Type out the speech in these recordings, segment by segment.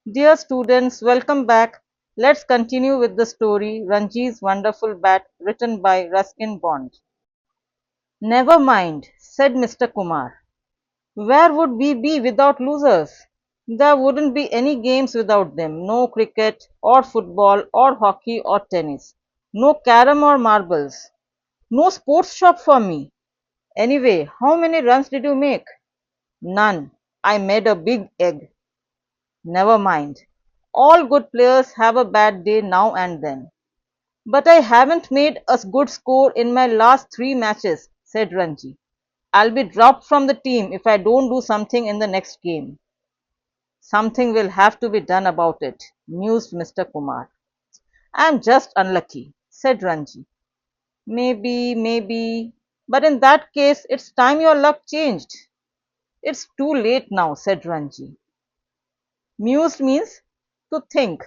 Dear students, welcome back. Let's continue with the story Ranji's Wonderful Bat, written by Ruskin Bond. Never mind, said Mr. Kumar. Where would we be without losers? There wouldn't be any games without them. No cricket or football or hockey or tennis. No carom or marbles. No sports shop for me. Anyway, how many runs did you make? None. I made a big egg. Never mind. All good players have a bad day now and then. But I haven't made a good score in my last three matches, said Ranji. I'll be dropped from the team if I don't do something in the next game. Something will have to be done about it, mused Mr. Kumar. I'm just unlucky, said Ranji. Maybe, but in that case, it's time your luck changed. It's too late now, said Ranji. Mused means to think.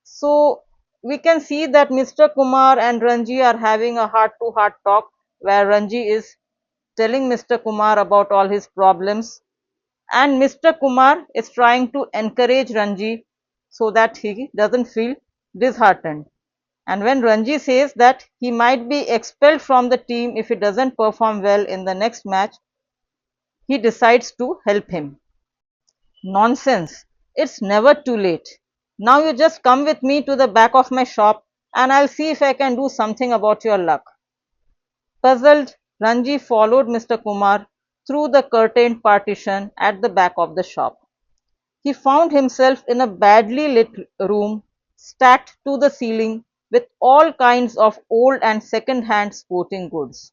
So we can see that Mr. Kumar and Ranji are having a heart-to-heart talk where Ranji is telling Mr. Kumar about all his problems and Mr. Kumar is trying to encourage Ranji so that he doesn't feel disheartened. And when Ranji says that he might be expelled from the team if he doesn't perform well in the next match, he decides to help him. Nonsense! It's never too late. Now you just come with me to the back of my shop and I'll see if I can do something about your luck. Puzzled, Ranji followed Mr. Kumar through the curtained partition at the back of the shop. He found himself in a badly lit room stacked to the ceiling with all kinds of old and second-hand sporting goods.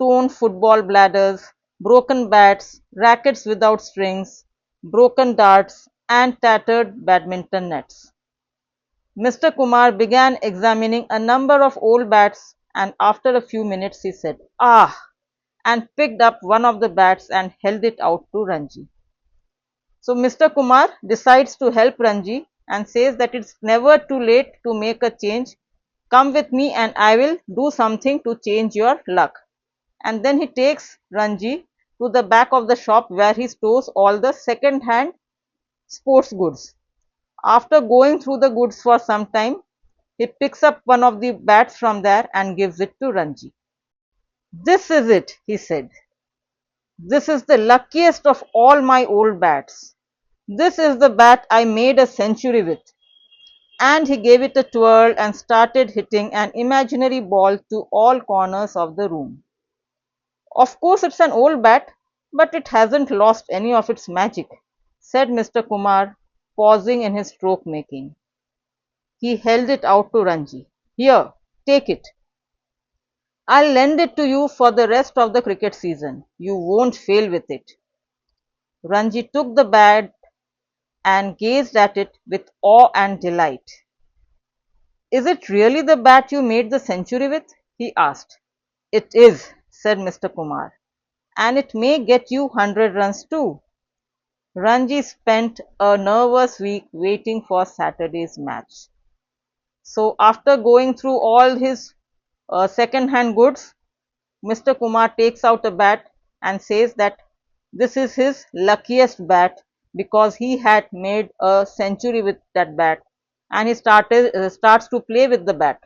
Torn football bladders, broken bats, rackets without strings, broken darts, and tattered badminton nets. Mr. Kumar began examining a number of old bats and after a few minutes he said, "Ah!" and picked up one of the bats and held it out to Ranji. So Mr. Kumar decides to help Ranji and says that it's never too late to make a change. Come with me and I will do something to change your luck. And then he takes Ranji to the back of the shop where he stores all the second hand sports goods. After going through the goods for some time, he picks up one of the bats from there and gives it to Ranji. "This is it," he said. "This is the luckiest of all my old bats. This is the bat I made a century with." And he gave it a twirl and started hitting an imaginary ball to all corners of the room. "Of course it's an old bat, but it hasn't lost any of its magic," said Mr. Kumar, pausing in his stroke making. He held it out to Ranji. "Here, take it. I'll lend it to you for the rest of the cricket season. You won't fail with it." Ranji took the bat and gazed at it with awe and delight. "Is it really the bat you made the century with?" he asked. "It is," said Mr. Kumar, "and it may get you 100 runs too." Ranji spent a nervous week waiting for Saturday's match. So after going through all his second-hand goods, Mr. Kumar takes out a bat and says that this is his luckiest bat because he had made a century with that bat, and he starts to play with the bat.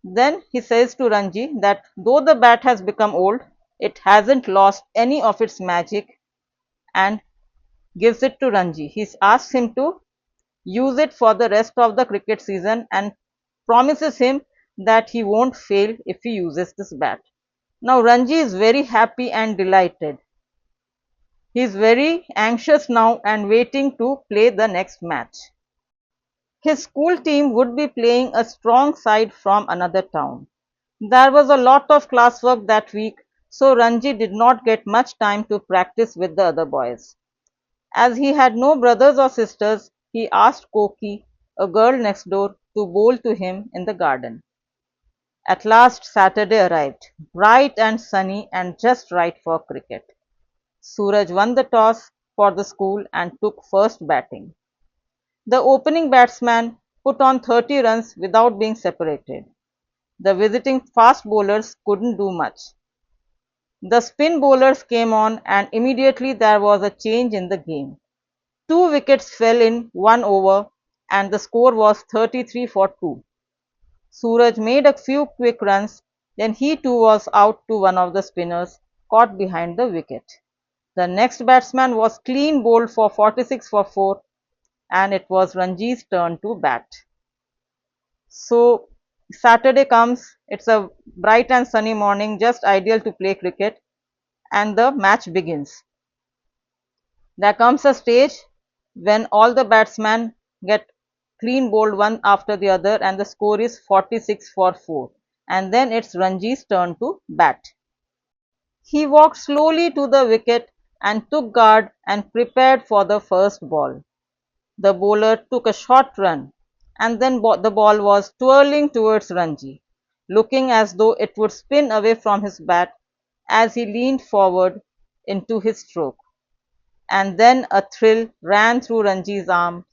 Then he says to Ranji that though the bat has become old, it hasn't lost any of its magic and gives it to Ranji. He asks him to use it for the rest of the cricket season and promises him that he won't fail if he uses this bat. Now Ranji is very happy and delighted. He is very anxious now and waiting to play the next match. His school team would be playing a strong side from another town. There was a lot of classwork that week, so Ranji did not get much time to practice with the other boys. As he had no brothers or sisters, he asked Koki, a girl next door, to bowl to him in the garden. At last Saturday arrived, bright and sunny and just right for cricket. Suraj won the toss for the school and took first batting. The opening batsman put on 30 runs without being separated. The visiting fast bowlers couldn't do much. The spin bowlers came on and immediately there was a change in the game. Two wickets fell in one over and the score was 33 for 2. Suraj made a few quick runs, then he too was out to one of the spinners caught behind the wicket. The next batsman was clean bowled for 46 for 4 and it was Ranji's turn to bat. So Saturday comes, it's a bright and sunny morning, just ideal to play cricket, and the match begins. There comes a stage when all the batsmen get clean bowled one after the other and the score is 46 for 4. And then it's Ranji's turn to bat. He walked slowly to the wicket and took guard and prepared for the first ball. The bowler took a short run and then the ball was twirling towards Ranji, looking as though it would spin away from his bat as he leaned forward into his stroke. And then a thrill ran through Ranji's arm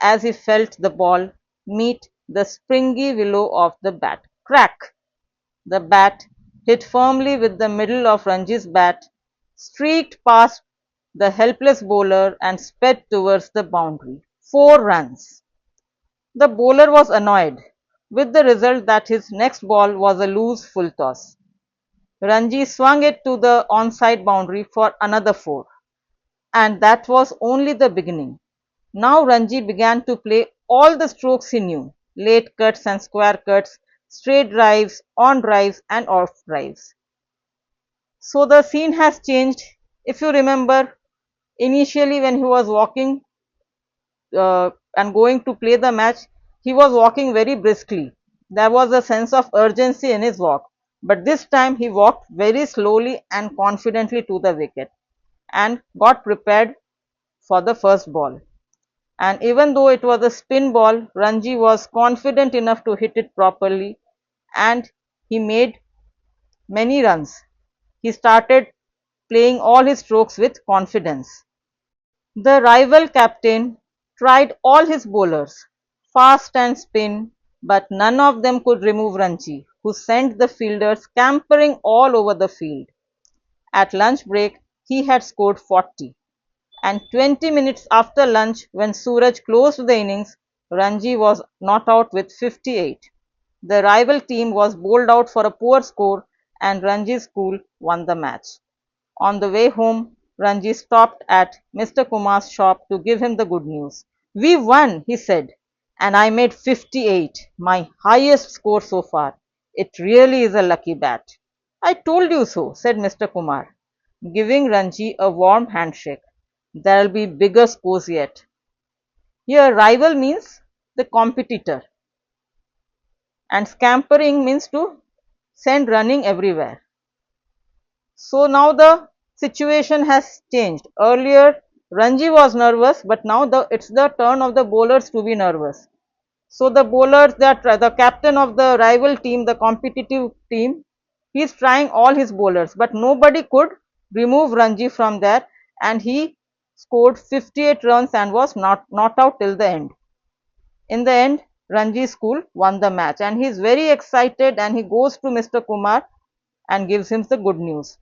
as he felt the ball meet the springy willow of the bat. Crack! The bat hit firmly with the middle of Ranji's bat, streaked past the helpless bowler and sped towards the boundary. 4 runs. The bowler was annoyed, with the result that his next ball was a loose full toss. Ranji swung it to the onside boundary for another 4. And that was only the beginning. Now Ranji began to play all the strokes he knew, late cuts and square cuts, straight drives, on drives and off drives. So the scene has changed. If you remember, initially when he was walking and going to play the match, he was walking very briskly. There was a sense of urgency in his walk. But this time he walked very slowly and confidently to the wicket and got prepared for the first ball. And even though it was a spin ball, Ranji was confident enough to hit it properly and he made many runs. He started playing all his strokes with confidence. The rival captain tried all his bowlers, fast and spin, but none of them could remove Ranji, who sent the fielders scampering all over the field. At lunch break, he had scored 40. And 20 minutes after lunch, when Suraj closed the innings, Ranji was not out with 58. The rival team was bowled out for a poor score and Ranji's school won the match. On the way home, Ranji stopped at Mr. Kumar's shop to give him the good news. We won, he said, and I made 58, my highest score so far. It really is a lucky bat. I told you so, said Mr. Kumar, giving Ranji a warm handshake. There'll be bigger scores yet. Here, rival means the competitor, and scampering means to send running everywhere. So now the situation has changed. Earlier, Ranji was nervous, but now it's the turn of the bowlers to be nervous. So the bowlers, the captain of the rival team, the competitive team, he is trying all his bowlers, but nobody could remove Ranji from there, and he scored 58 runs and was not out till the end. In the end, Ranji school won the match and he is very excited and he goes to Mr. Kumar and gives him the good news.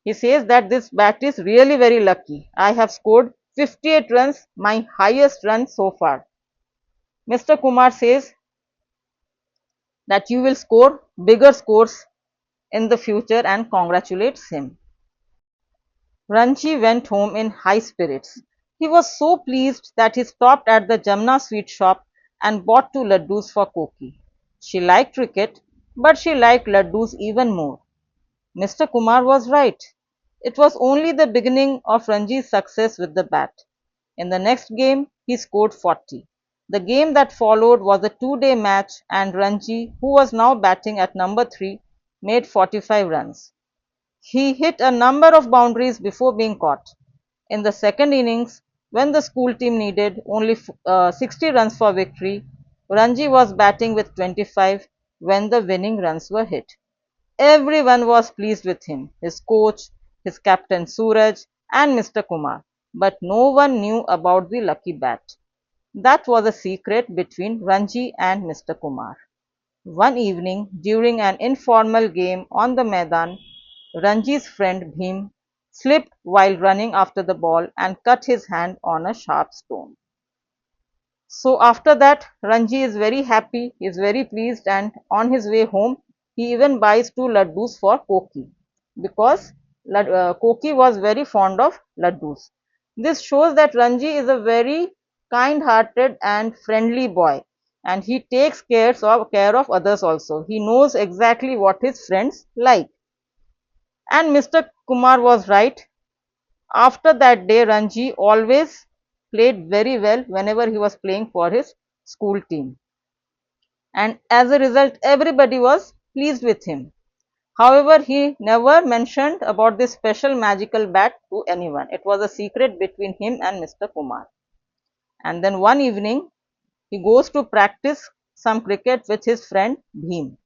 He says that this bat is really very lucky. I have scored 58 runs, my highest run so far. Mr. Kumar says that you will score bigger scores in the future and congratulates him. Ranji went home in high spirits. He was so pleased that he stopped at the Jamna sweet shop and bought 2 laddus for Koki. She liked cricket, but she liked laddus even more. Mr. Kumar was right. It was only the beginning of Ranji's success with the bat. In the next game, he scored 40. The game that followed was a 2-day match and Ranji, who was now batting at number 3, made 45 runs. He hit a number of boundaries before being caught. In the second innings, when the school team needed only 60 runs for victory, Ranji was batting with 25 when the winning runs were hit. Everyone was pleased with him, his coach, his captain Suraj and Mr. Kumar, but no one knew about the lucky bat. That was a secret between Ranji and Mr. Kumar. One evening, during an informal game on the Maidan, Ranji's friend Bhim slipped while running after the ball and cut his hand on a sharp stone. So after that, Ranji is very happy, he is very pleased, and on his way home, he even buys two laddus for Koki because Koki was very fond of laddus. This shows that Ranji is a very kind-hearted and friendly boy, and he takes care of others also. He knows exactly what his friends like. And Mr. Kumar was right. After that day, Ranji always played very well whenever he was playing for his school team. And as a result, everybody was pleased with him. However, he never mentioned about this special magical bat to anyone. It was a secret between him and Mr. Kumar. And then one evening, he goes to practice some cricket with his friend Bhim.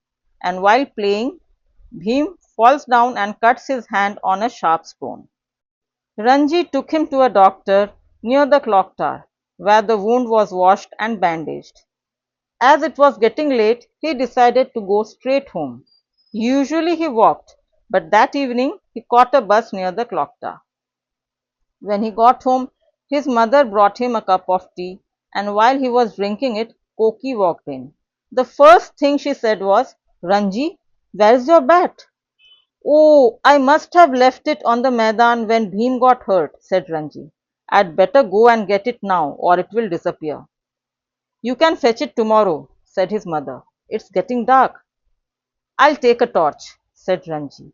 And while playing, Bhim falls down and cuts his hand on a sharp stone. Ranji took him to a doctor near the clock tower, where the wound was washed and bandaged. As it was getting late, he decided to go straight home. Usually he walked, but that evening he caught a bus near the clock tower. When he got home, his mother brought him a cup of tea, and while he was drinking it, Koki walked in. The first thing she said was, "Ranji, where's your bat?" "Oh, I must have left it on the Maidan when Bhim got hurt," said Ranji. "I'd better go and get it now, or it will disappear." "You can fetch it tomorrow," said his mother. "It's getting dark." "I'll take a torch," said Ranji.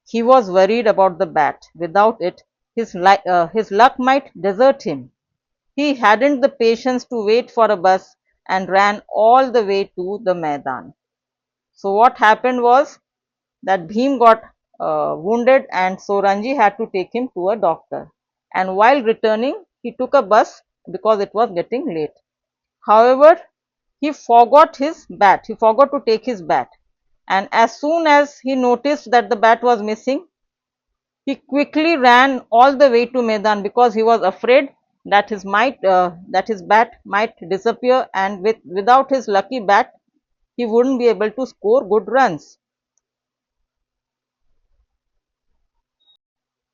He was worried about the bat. Without it, his luck might desert him. He hadn't the patience to wait for a bus and ran all the way to the Maidan. So what happened was that Bhim got wounded, and so Ranji had to take him to a doctor. And while returning, he took a bus because it was getting late. However, he forgot his bat. He forgot to take his bat. And as soon as he noticed that the bat was missing, he quickly ran all the way to Maidan because he was afraid that his bat might disappear, and without his lucky bat, he wouldn't be able to score good runs.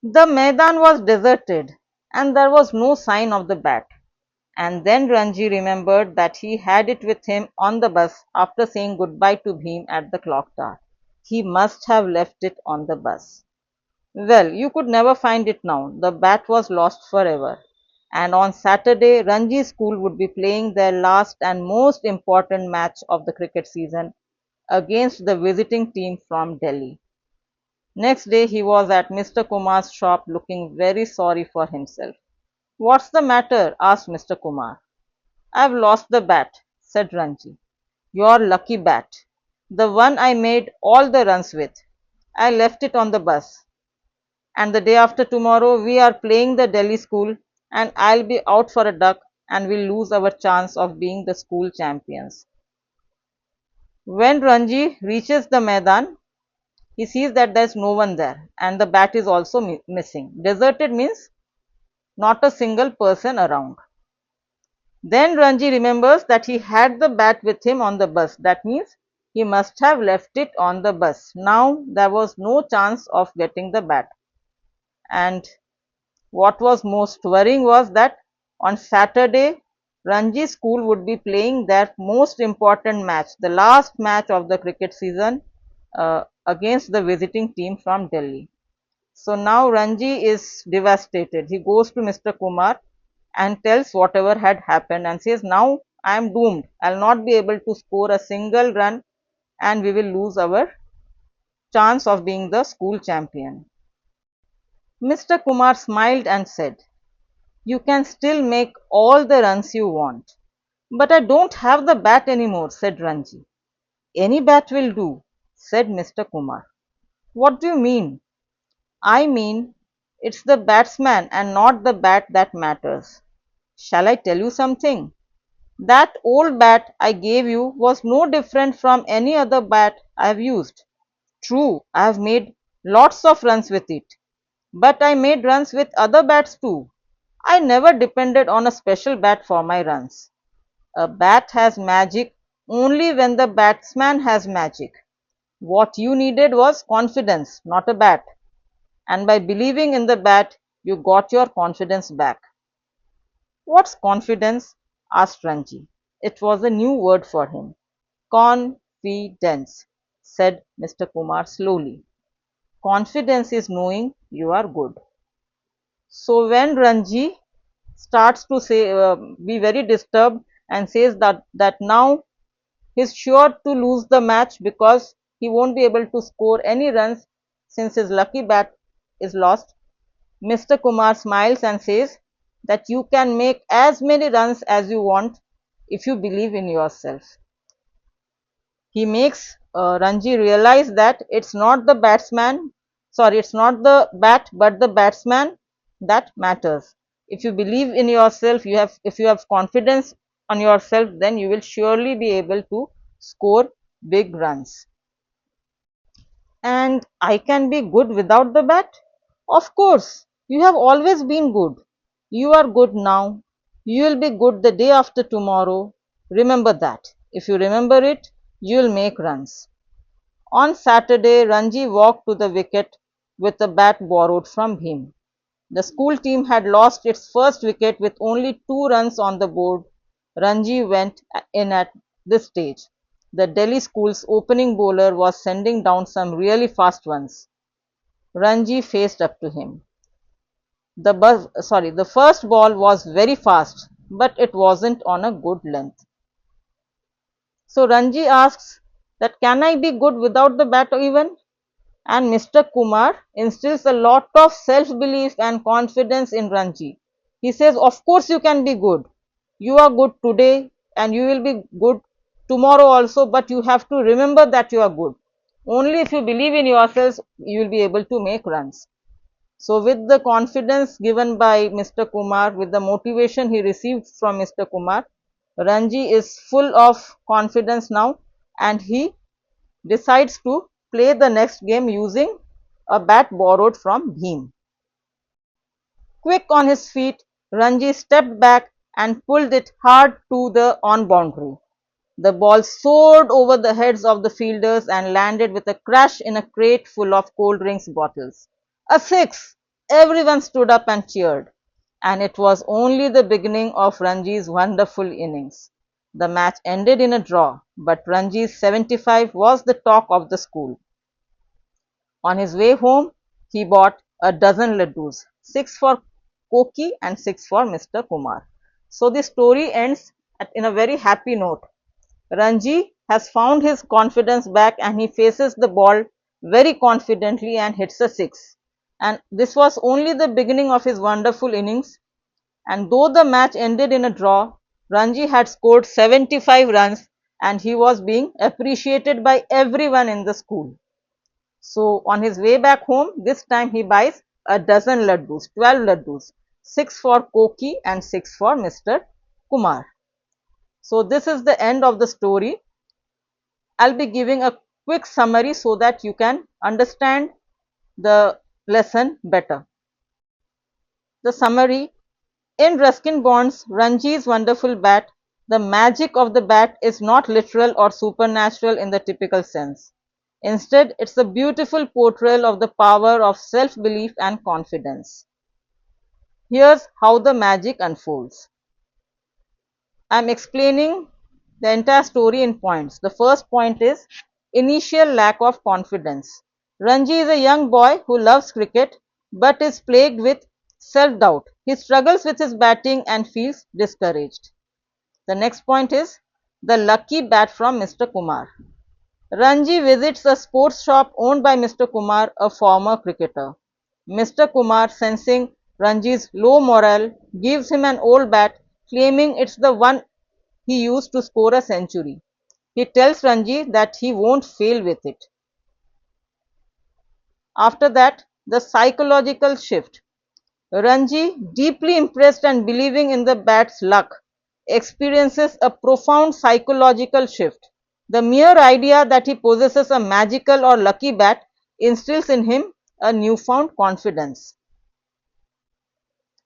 The Maidan was deserted and there was no sign of the bat. And then Ranji remembered that he had it with him on the bus after saying goodbye to Bhim at the clock tower. He must have left it on the bus. Well, you could never find it now. The bat was lost forever. And on Saturday, Ranji's school would be playing their last and most important match of the cricket season against the visiting team from Delhi. Next day, he was at Mr. Kumar's shop looking very sorry for himself. "What's the matter?" asked Mr. Kumar. "I've lost the bat," said Ranji. "Your lucky bat. The one I made all the runs with. I left it on the bus. And the day after tomorrow we are playing the Delhi school, and I'll be out for a duck and we'll lose our chance of being the school champions." When Ranji reaches the Maidan, he sees that there's no one there and the bat is also missing. Deserted means not a single person around. Then Ranji remembers that he had the bat with him on the bus. That means he must have left it on the bus. Now there was no chance of getting the bat. And what was most worrying was that on Saturday, Ranji school would be playing their most important match, the last match of the cricket season, against the visiting team from Delhi. So now Ranji is devastated. He goes to Mr. Kumar and tells whatever had happened and says, "Now I am doomed. I'll not be able to score a single run and we will lose our chance of being the school champion." Mr. Kumar smiled and said, "You can still make all the runs you want." "But I don't have the bat anymore," said Ranji. "Any bat will do," said Mr. Kumar. "What do you mean?" "I mean, it's the batsman and not the bat that matters. Shall I tell you something? That old bat I gave you was no different from any other bat I have used. True, I have made lots of runs with it, but I made runs with other bats too. I never depended on a special bat for my runs. A bat has magic only when the batsman has magic. What you needed was confidence, not a bat." and by believing in the bat, you got your confidence back. What's confidence? Asked Ranji. It was a new word for him. Confidence, said Mr. Kumar slowly. Confidence is knowing you are good. So when Ranji starts to be very disturbed and says that now he's sure to lose the match because he won't be able to score any runs since his lucky bat is lost, Mr. Kumar smiles and says that you can make as many runs as you want if you believe in yourself. He makes Ranji realize that it's not the bat but the batsman that matters. If you believe in yourself, if you have confidence on yourself, then you will surely be able to score big runs. And I can be good without the bat? Of course, you have always been good. You are good now. You will be good the day after tomorrow. Remember that. If you remember it, you will make runs. On Saturday, Ranji walked to the wicket with a bat borrowed from him. The school team had lost its first wicket with only 2 runs on the board. Ranji went in at this stage. The Delhi school's opening bowler was sending down some really fast ones. Ranji faced up to him. The first ball was very fast, but it wasn't on a good length. So Ranji asks that can I be good without the bat even? And Mr. Kumar instills a lot of self-belief and confidence in Ranji. He says, of course you can be good. You are good today and you will be good tomorrow also, but you have to remember that you are good. Only if you believe in yourselves, you will be able to make runs. So with the confidence given by Mr. Kumar, with the motivation he received from Mr. Kumar, Ranji is full of confidence now and he decides to play the next game using a bat borrowed from Bhim. Quick on his feet, Ranji stepped back and pulled it hard to the on boundary. The ball soared over the heads of the fielders and landed with a crash in a crate full of cold drinks bottles. A six! Everyone stood up and cheered. And it was only the beginning of Ranji's wonderful innings. The match ended in a draw, but Ranji's 75 was the talk of the school. On his way home, he bought a dozen laddus, 6 for Koki and 6 for Mr. Kumar. So the story ends in a very happy note. Ranji has found his confidence back and he faces the ball very confidently and hits a 6. And this was only the beginning of his wonderful innings. And though the match ended in a draw, Ranji had scored 75 runs and he was being appreciated by everyone in the school. So on his way back home, this time he buys a dozen laddus, 12 laddus, 6 for Koki and 6 for Mr. Kumar. So this is the end of the story. I'll be giving a quick summary so that you can understand the lesson better. The summary: in Ruskin Bond's Ranji's wonderful bat, the magic of the bat is not literal or supernatural in the typical sense. Instead, it's a beautiful portrayal of the power of self-belief and confidence. Here's how the magic unfolds. I'm explaining the entire story in points. The first point is initial lack of confidence. Ranji is a young boy who loves cricket but is plagued with self-doubt. He struggles with his batting and feels discouraged. The next point is the lucky bat from Mr. Kumar. Ranji visits a sports shop owned by Mr. Kumar, a former cricketer. Mr. Kumar, sensing Ranji's low morale, gives him an old bat, claiming it's the one he used to score a century. He tells Ranji that he won't fail with it. After that, the psychological shift. Ranji, deeply impressed and believing in the bat's luck, experiences a profound psychological shift. The mere idea that he possesses a magical or lucky bat instills in him a newfound confidence.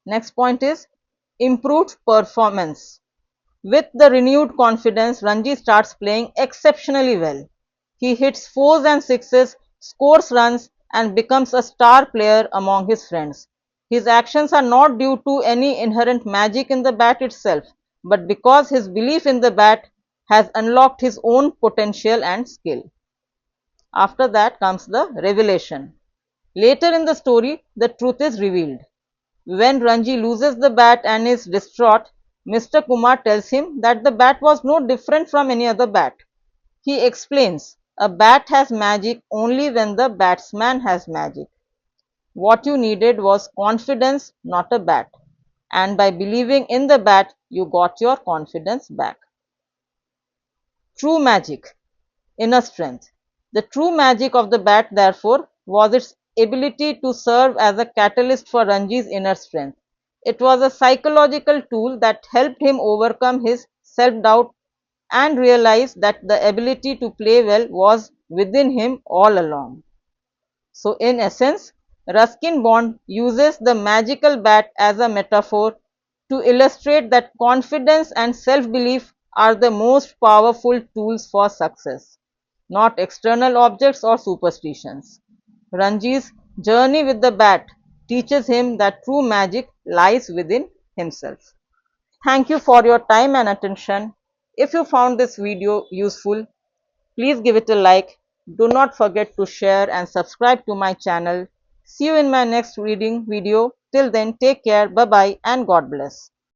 Next point is improved performance. With the renewed confidence, Ranji starts playing exceptionally well. He hits fours and sixes, scores runs, and becomes a star player among his friends. His actions are not due to any inherent magic in the bat itself, but because his belief in the bat has unlocked his own potential and skill. After that comes the revelation. Later in the story, the truth is revealed. When Ranji loses the bat and is distraught, Mr. Kumar tells him that the bat was no different from any other bat. He explains, a bat has magic only when the batsman has magic. What you needed was confidence, not a bat. And by believing in the bat, you got your confidence back. True magic, inner strength. The true magic of the bat, therefore, was its ability to serve as a catalyst for Ranji's inner strength. It was a psychological tool that helped him overcome his self-doubt and realize that the ability to play well was within him all along. So, in essence, Ruskin Bond uses the magical bat as a metaphor to illustrate that confidence and self-belief are the most powerful tools for success, not external objects or superstitions. Ranji's journey with the bat teaches him that true magic lies within himself. Thank you for your time and attention. If you found this video useful, please give it a like. Do not forget to share and subscribe to my channel. See you in my next reading video. Till then, take care. Bye bye and God bless.